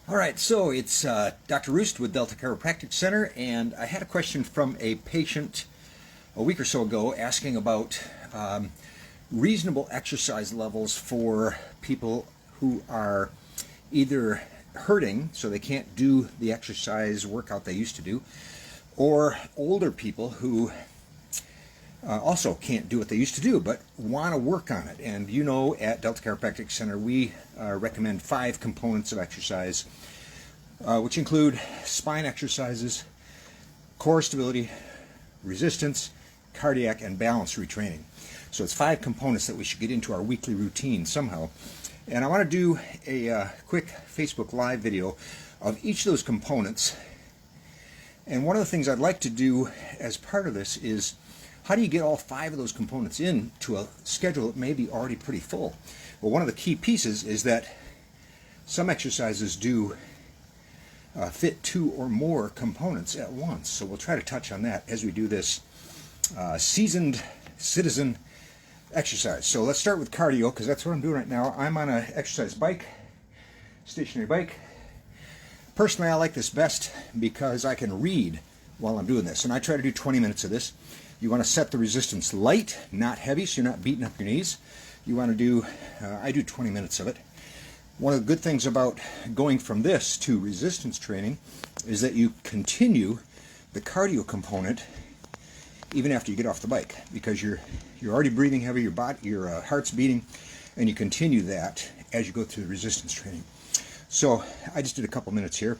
All right, so it's Dr. Roost with Delta Chiropractic Center, and I had a question from a patient a week or so ago asking about reasonable exercise levels for people who are either hurting, so they can't do the exercise workout they used to do, or older people who also can't do what they used to do but want to work on it. And you know, at Delta Chiropractic Center, we recommend 5 components of exercise, which include spine exercises, core stability, resistance, cardiac, and balance retraining. So it's 5 components that we should get into our weekly routine somehow. And I want to do a quick Facebook Live video of each of those components. And one of the things I'd like to do as part of this is, how do you get all 5 of those components into a schedule that may be already pretty full? Well, one of the key pieces is that some exercises do fit 2 or more components at once. So we'll try to touch on that as we do this seasoned citizen exercise. So let's start with cardio, because that's what I'm doing right now. I'm on an exercise bike, stationary bike. Personally, I like this best because I can read while I'm doing this, and I try to do 20 minutes of this. You want to set the resistance light, not heavy, so you're not beating up your knees. You want to do, I do 20 minutes of it. One of the good things about going from this to resistance training is that you continue the cardio component even after you get off the bike, because you're already breathing heavy, your heart's beating, and you continue that as you go through the resistance training. So I just did a couple minutes here.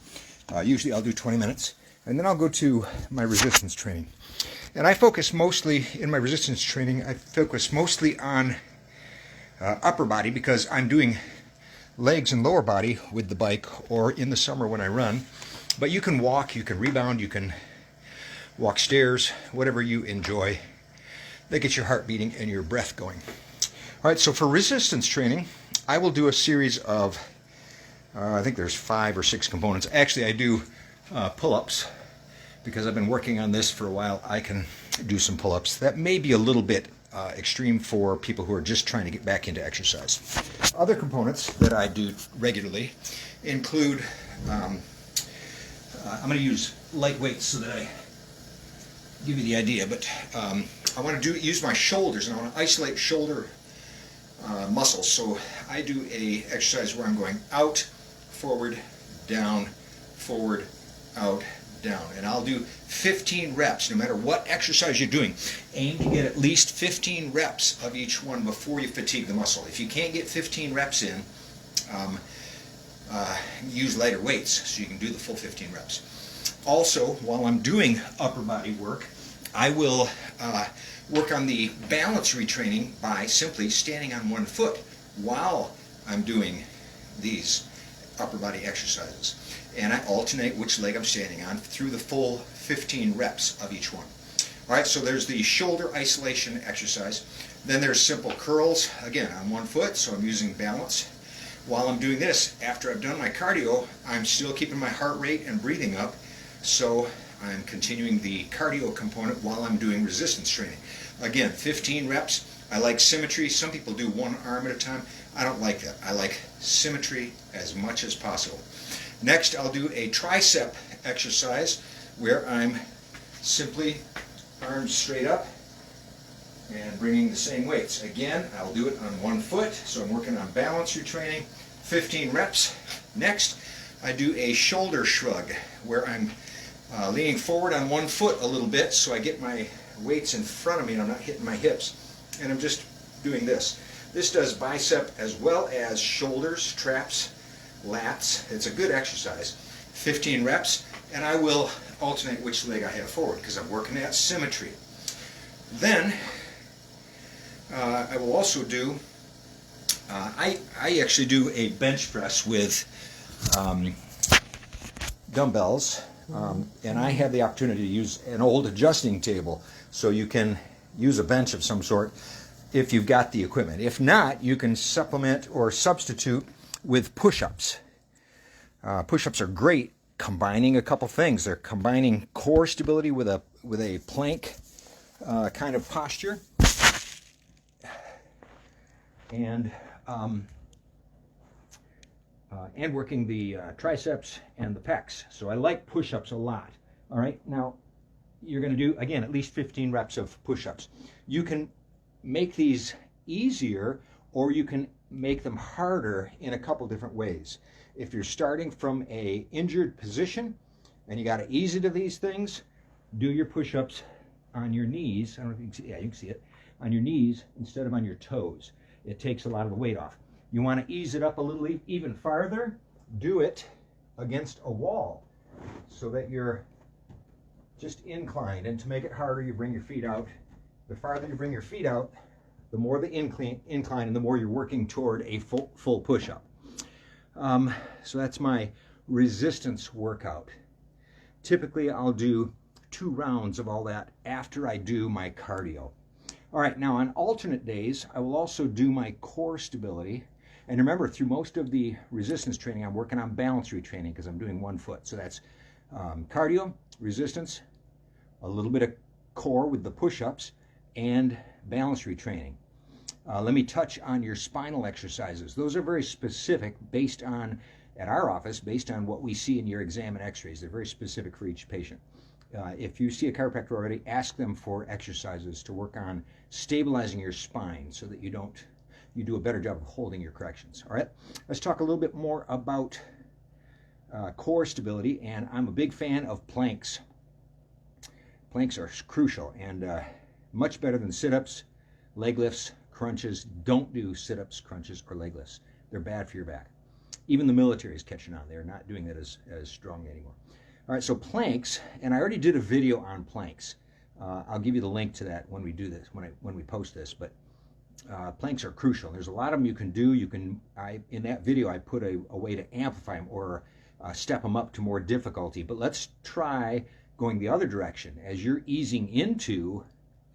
Usually I'll do 20 minutes, and then I'll go to my resistance training. And I focus mostly, in my resistance training, I focus mostly on upper body, because I'm doing legs and lower body with the bike, or in the summer when I run. But you can walk, you can rebound, you can walk stairs, whatever you enjoy that gets your heart beating and your breath going. All right, so for resistance training, I will do a series of, I think there's 5 or 6 components. Actually, I do pull-ups. Because I've been working on this for a while, I can do some pull-ups. That may be a little bit extreme for people who are just trying to get back into exercise. Other components that I do regularly include, I'm going to use light weights so that I give you the idea, but I want to use my shoulders, and I want to isolate shoulder muscles. So I do a exercise where I'm going out, forward, down, forward, out, down, and I'll do 15 reps no matter what exercise you're doing. Aim to get at least 15 reps of each one before you fatigue the muscle. If you can't get 15 reps in, use lighter weights so you can do the full 15 reps. Also, while I'm doing upper body work, I will work on the balance retraining by simply standing on one foot while I'm doing these upper body exercises. And I alternate which leg I'm standing on through the full 15 reps of each one. All right, so there's the shoulder isolation exercise. Then there's simple curls, again, on one foot, so I'm using balance. While I'm doing this, after I've done my cardio, I'm still keeping my heart rate and breathing up, so I'm continuing the cardio component while I'm doing resistance training. Again, 15 reps. I like symmetry. Some people do one arm at a time. I don't like that. I like symmetry as much as possible. Next, I'll do a tricep exercise where I'm simply arms straight up and bringing the same weights. Again, I'll do it on one foot, so I'm working on balance retraining, 15 reps. Next, I do a shoulder shrug where I'm leaning forward on one foot a little bit so I get my weights in front of me and I'm not hitting my hips. And I'm just doing this. This does bicep as well as shoulders, traps, lats. It's a good exercise. 15 reps, and I will alternate which leg I have forward because I'm working at symmetry. Then I will also do, I actually do a bench press with dumbbells, and I have the opportunity to use an old adjusting table, so you can use a bench of some sort if you've got the equipment. If not, you can supplement or substitute with push-ups. Push-ups are great, combining a couple things. They're combining core stability with a plank kind of posture, and and working the triceps and the pecs. So I like push-ups a lot. All right, now you're going to do, again, at least 15 reps of push-ups. You can make these easier, or you can make them harder in a couple different ways. If you're starting from a injured position and you got to ease into these things, do your push-ups on your knees. I don't know if you can see, yeah, you can see it, on your knees instead of on your toes. It takes a lot of the weight off. You want to ease it up a little even farther, do it against a wall so that you're just inclined. And to make it harder, you bring your feet out. The farther you bring your feet out, the more the incline and the more you're working toward a full push-up. So that's my resistance workout. Typically, I'll do 2 rounds of all that after I do my cardio. All right, now on alternate days, I will also do my core stability. And remember, through most of the resistance training, I'm working on balance retraining because I'm doing 1 foot. So that's cardio, resistance, a little bit of core with the push-ups, and balance retraining. Let me touch on your spinal exercises. Those are very specific based on, at our office, based on what we see in your exam and x-rays. They're very specific for each patient. If you see a chiropractor already, ask them for exercises to work on stabilizing your spine so that you do a better job of holding your corrections. All right, let's talk a little bit more about core stability, and I'm a big fan of planks. Planks are crucial and much better than sit-ups, leg lifts, crunches. Don't do sit-ups, crunches, or leg lifts. They're bad for your back. Even the military is catching on. They're not doing that as strongly anymore. All right, so planks, and I already did a video on planks. I'll give you the link to that when we do this, when we post this, but planks are crucial. There's a lot of them you can do. In that video, I put a way to amplify them or step them up to more difficulty, but let's try going the other direction. As you're easing into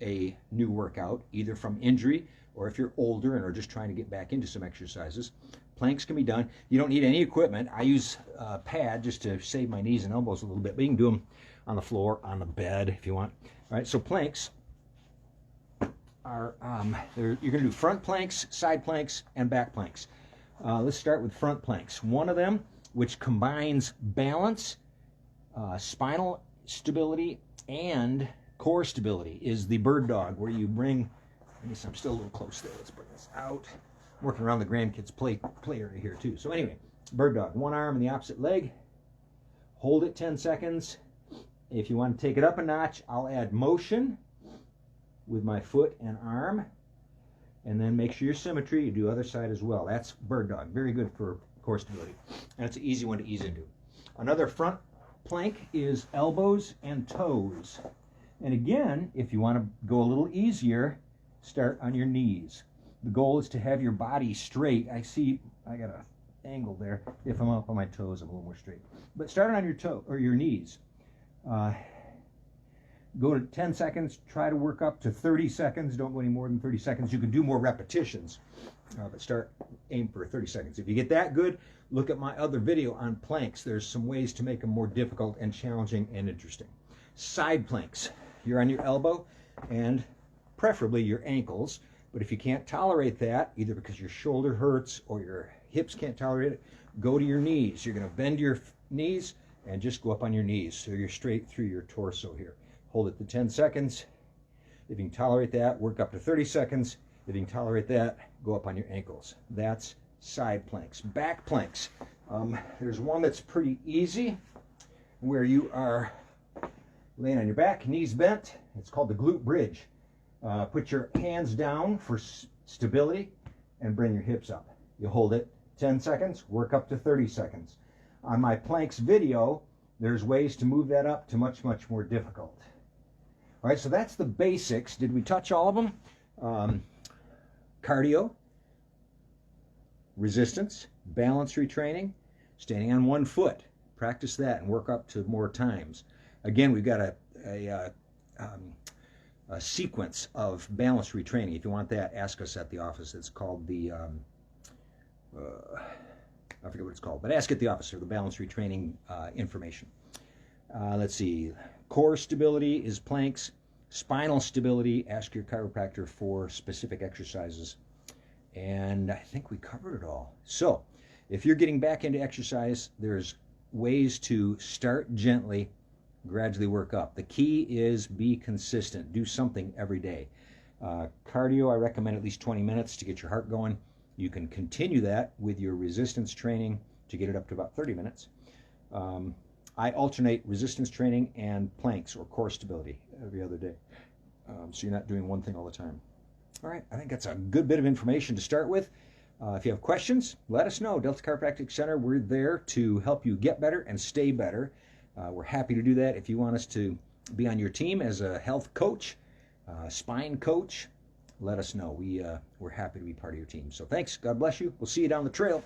a new workout, either from injury or if you're older and are just trying to get back into some exercises, planks can be done. You don't need any equipment. I use a pad just to save my knees and elbows a little bit, but you can do them on the floor, on the bed if you want. All right, so planks are, you're going to do front planks, side planks, and back planks. Let's start with front planks. One of them, which combines balance, spinal stability, and core stability, is the bird dog, where you bring, I guess I'm still a little close there. Let's bring this out. I'm working around the grandkids' play area here too. So anyway, bird dog, one arm and the opposite leg. Hold it 10 seconds. If you want to take it up a notch, I'll add motion with my foot and arm. And then make sure your symmetry, you do other side as well. That's bird dog, very good for core stability. And it's an easy one to ease into. Another front plank is elbows and toes. And again, if you want to go a little easier, start on your knees. The goal is to have your body straight. I see I got an angle there. If I'm up on my toes, I'm a little more straight. But start on your toe or your knees. Go to 10 seconds. Try to work up to 30 seconds. Don't go any more than 30 seconds. You can do more repetitions, but aim for 30 seconds. If you get that good, look at my other video on planks. There's some ways to make them more difficult and challenging and interesting. Side planks. You're on your elbow and preferably your ankles. But if you can't tolerate that, either because your shoulder hurts or your hips can't tolerate it, go to your knees. You're going to bend your knees and just go up on your knees so you're straight through your torso here. Hold it for 10 seconds. If you can tolerate that, work up to 30 seconds. If you can tolerate that, go up on your ankles. That's side planks. Back planks. There's one that's pretty easy where you are laying on your back, knees bent. It's called the glute bridge. Put your hands down for stability and bring your hips up. You hold it 10 seconds, work up to 30 seconds. On my planks video, there's ways to move that up to much, much more difficult. All right, so that's the basics. Did we touch all of them? Cardio, resistance, balance retraining, standing on 1 foot. Practice that and work up to more times. Again, we've got a sequence of balance retraining. If you want that, ask us at the office. It's called the, I forget what it's called, but ask at the office for the balance retraining information. Let's see. Core stability is planks. Spinal stability, ask your chiropractor for specific exercises. And I think we covered it all. So if you're getting back into exercise, there's ways to start gently, gradually work up. The key is be consistent. Do something every day. Cardio, I recommend at least 20 minutes to get your heart going. You can continue that with your resistance training to get it up to about 30 minutes. I alternate resistance training and planks or core stability every other day. So you're not doing one thing all the time. All right, I think that's a good bit of information to start with. If you have questions, let us know. Delta Chiropractic Center, we're there to help you get better and stay better. We're happy to do that. If you want us to be on your team as a health coach, spine coach, let us know. We're happy to be part of your team. So thanks. God bless you. We'll see you down the trail.